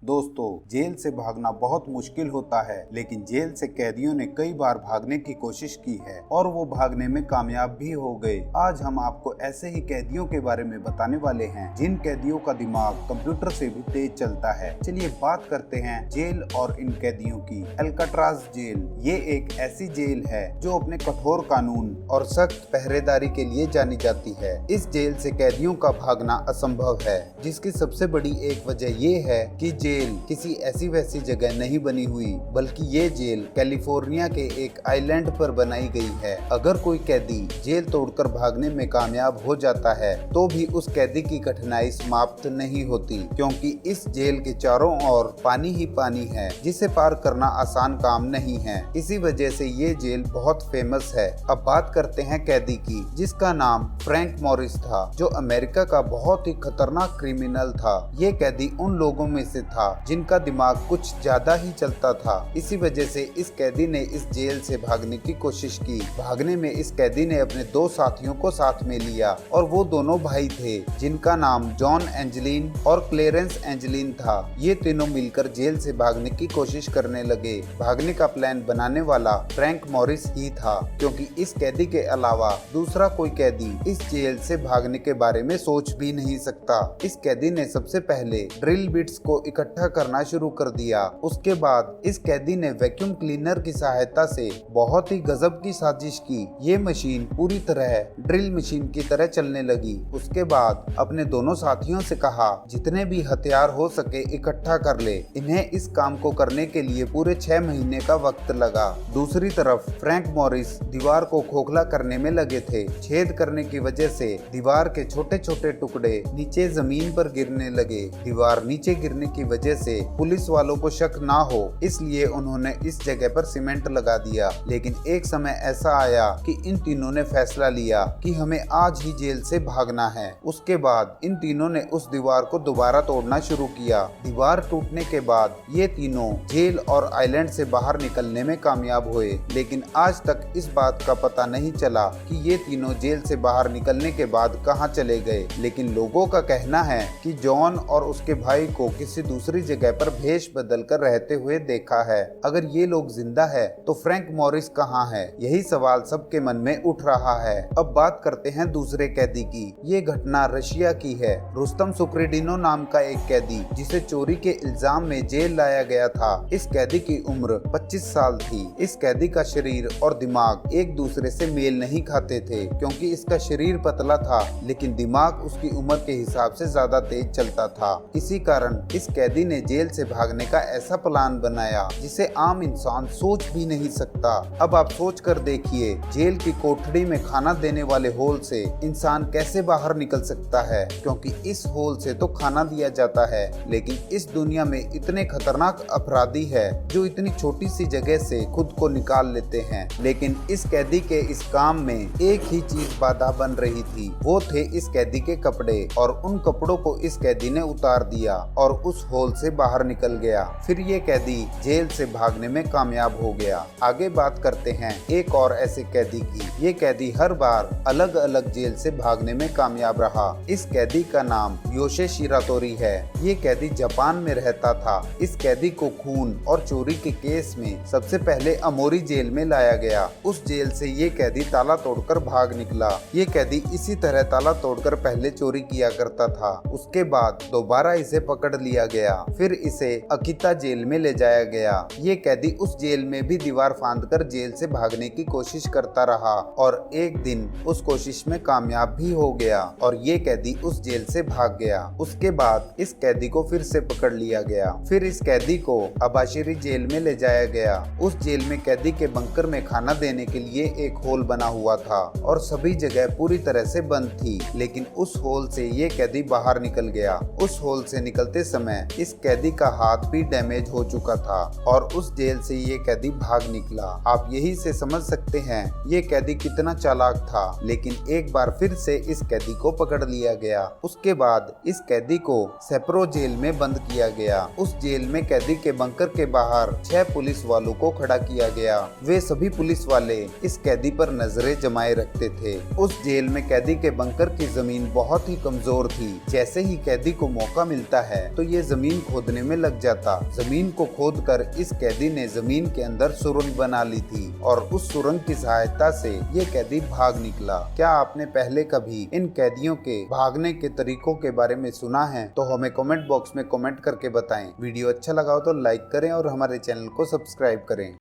दोस्तों, जेल से भागना बहुत मुश्किल होता है, लेकिन जेल से कैदियों ने कई बार भागने की कोशिश की है और वो भागने में कामयाब भी हो गए। आज हम आपको ऐसे ही कैदियों के बारे में बताने वाले हैं जिन कैदियों का दिमाग कंप्यूटर से भी तेज चलता है। चलिए बात करते हैं जेल और इन कैदियों की। अल्काट्राज जेल ये एक ऐसी जेल है जो अपने कठोर कानून और सख्त पहरेदारी के लिए जानी जाती है। इस जेल से कैदियों का भागना असंभव है, जिसकी सबसे बड़ी एक वजह ये है कि जेल किसी ऐसी वैसी जगह नहीं बनी हुई, बल्कि ये जेल कैलिफोर्निया के एक आइलैंड पर बनाई गई है। अगर कोई कैदी जेल तोड़कर भागने में कामयाब हो जाता है तो भी उस कैदी की कठिनाई समाप्त नहीं होती, क्योंकि इस जेल के चारों ओर पानी ही पानी है, जिसे पार करना आसान काम नहीं है। इसी वजह से ये जेल बहुत फेमस है। अब बात करते हैं कैदी की, जिसका नाम फ्रैंक मॉरिस था, जो अमेरिका का बहुत ही खतरनाक क्रिमिनल था। ये कैदी उन लोगों में से था जिनका दिमाग कुछ ज्यादा ही चलता था। इसी वजह से इस कैदी ने इस जेल से भागने की कोशिश की। भागने में इस कैदी ने अपने दो साथियों को साथ में लिया और वो दोनों भाई थे, जिनका नाम जॉन एंजेलिन और क्लेरेंस एंजेलिन था। ये तीनों मिलकर जेल से भागने की कोशिश करने लगे। भागने का प्लान बनाने वाला फ्रैंक मॉरिस ही था, क्योंकि इस कैदी के अलावा दूसरा कोई कैदी इस जेल से भागने के बारे में सोच भी नहीं सकता। इस कैदी ने सबसे पहले ड्रिल बिट्स को इकट्ठा करना शुरू कर दिया। उसके बाद इस कैदी ने वैक्यूम क्लीनर की सहायता से बहुत ही गजब की साजिश की। ये मशीन पूरी तरह ड्रिल मशीन की तरह चलने लगी। उसके बाद अपने दोनों साथियों से कहा, जितने भी हथियार हो सके इकट्ठा कर ले। इन्हें इस काम को करने के लिए पूरे 6 महीने का वक्त लगा। दूसरी तरफ फ्रैंक मॉरिस दीवार को खोखला करने में लगे थे। छेद करने की वजह से दीवार के छोटे छोटे टुकड़े नीचे जमीन पर गिरने लगे। दीवार नीचे गिरने की वजह से पुलिस वालों को शक ना हो, इसलिए उन्होंने इस जगह पर सीमेंट लगा दिया। लेकिन एक समय ऐसा आया कि इन तीनों ने फैसला लिया कि हमें आज ही जेल से भागना है। उसके बाद इन तीनों ने उस दीवार को दोबारा तोड़ना शुरू किया। दीवार टूटने के बाद ये तीनों जेल और आइलैंड से बाहर निकलने में कामयाब हुए, लेकिन आज तक इस बात का पता नहीं चला कि ये तीनों जेल से बाहर निकलने के बाद कहां चले गए। लेकिन लोगों का कहना है कि जॉन और उसके भाई को किसी दूसरी जगह पर भेष बदल कर रहते हुए देखा है। अगर ये लोग जिंदा है तो फ्रैंक मॉरिस कहाँ है? यही सवाल सबके मन में उठ रहा है। अब बात करते हैं दूसरे कैदी की। ये घटना रशिया की है। रुस्तम सुक्रेडिनो नाम का एक कैदी, जिसे चोरी के इल्जाम में जेल लाया गया था। इस कैदी की उम्र 25 साल थी। इस कैदी का शरीर और दिमाग एक दूसरे से मेल नहीं खाते थे, क्योंकि इसका शरीर पतला था लेकिन दिमाग उसकी उम्र के हिसाब से ज्यादा तेज चलता था। इसी कारण इस कैदी ने जेल से भागने का ऐसा प्लान बनाया जिसे आम इंसान सोच भी नहीं सकता। अब आप सोच कर देखिए, जेल की कोठड़ी में खाना देने वाले होल से इंसान कैसे बाहर निकल सकता है, क्योंकि इस होल से तो खाना दिया जाता है। लेकिन इस दुनिया में इतने खतरनाक अपराधी है जो इतनी छोटी सी जगह से खुद को निकाल लेते हैं। लेकिन इस कैदी के इस काम में एक ही चीज बाधा बन रही थी, वो थे इस कैदी के कपड़े। और उन कपड़ों को इस कैदी ने उतार दिया और उस होल से बाहर निकल गया। फिर ये कैदी जेल से भागने में कामयाब हो गया। आगे बात करते हैं एक और ऐसे कैदी की। ये कैदी हर बार अलग अलग जेल से भागने में कामयाब रहा। इस कैदी का नाम योशे शिरातोरी है। ये कैदी जापान में रहता था। इस कैदी को खून और चोरी के केस में सबसे पहले अमोरी जेल में लाया गया। उस जेल से ये कैदी ताला तोड़कर भाग निकला। ये कैदी इसी तरह ताला तोड़कर पहले चोरी किया करता था। उसके बाद दोबारा इसे पकड़ लिया गया। फिर इसे अकिता जेल में ले जाया गया। ये कैदी उस जेल में भी दीवार फांदकर जेल से भागने की कोशिश करता रहा और एक दिन उस कोशिश में कामयाब भी हो गया और ये कैदी उस जेल से भाग गया। उसके बाद इस कैदी को फिर से पकड़ लिया गया। फिर इस कैदी को अबाशिरी जेल में ले जाया गया। उस जेल में कैदी के बंकर में खाना देने के लिए एक होल बना हुआ था और सभी जगह पूरी तरह से बंद थी। लेकिन उस होल से ये कैदी बाहर निकल गया। उस होल से निकलते समय इस कैदी का हाथ भी डैमेज हो चुका था और उस जेल से ये कैदी भाग निकला। आप यही से समझ सकते हैं ये कैदी कितना चालाक था। लेकिन एक बार फिर से इस कैदी को पकड़ लिया गया। उसके बाद इस कैदी को सेप्रो जेल में बंद किया गया। उस जेल में कैदी के बंकर के बाहर 6 पुलिस वालों को खड़ा किया गया। वे सभी पुलिस वाले इस कैदी पर नजरें जमाए रखते थे। उस जेल में कैदी के बंकर की जमीन बहुत ही कमजोर थी। जैसे ही कैदी को मौका मिलता है तो ये जमीन जमीन खोदने में लग जाता। जमीन को खोदकर इस कैदी ने जमीन के अंदर सुरंग बना ली थी और उस सुरंग की सहायता से ये कैदी भाग निकला। क्या आपने पहले कभी इन कैदियों के भागने के तरीकों के बारे में सुना है? तो हमें कमेंट बॉक्स में कमेंट करके बताएं। वीडियो अच्छा लगा हो तो लाइक करें और हमारे चैनल को सब्सक्राइब करें।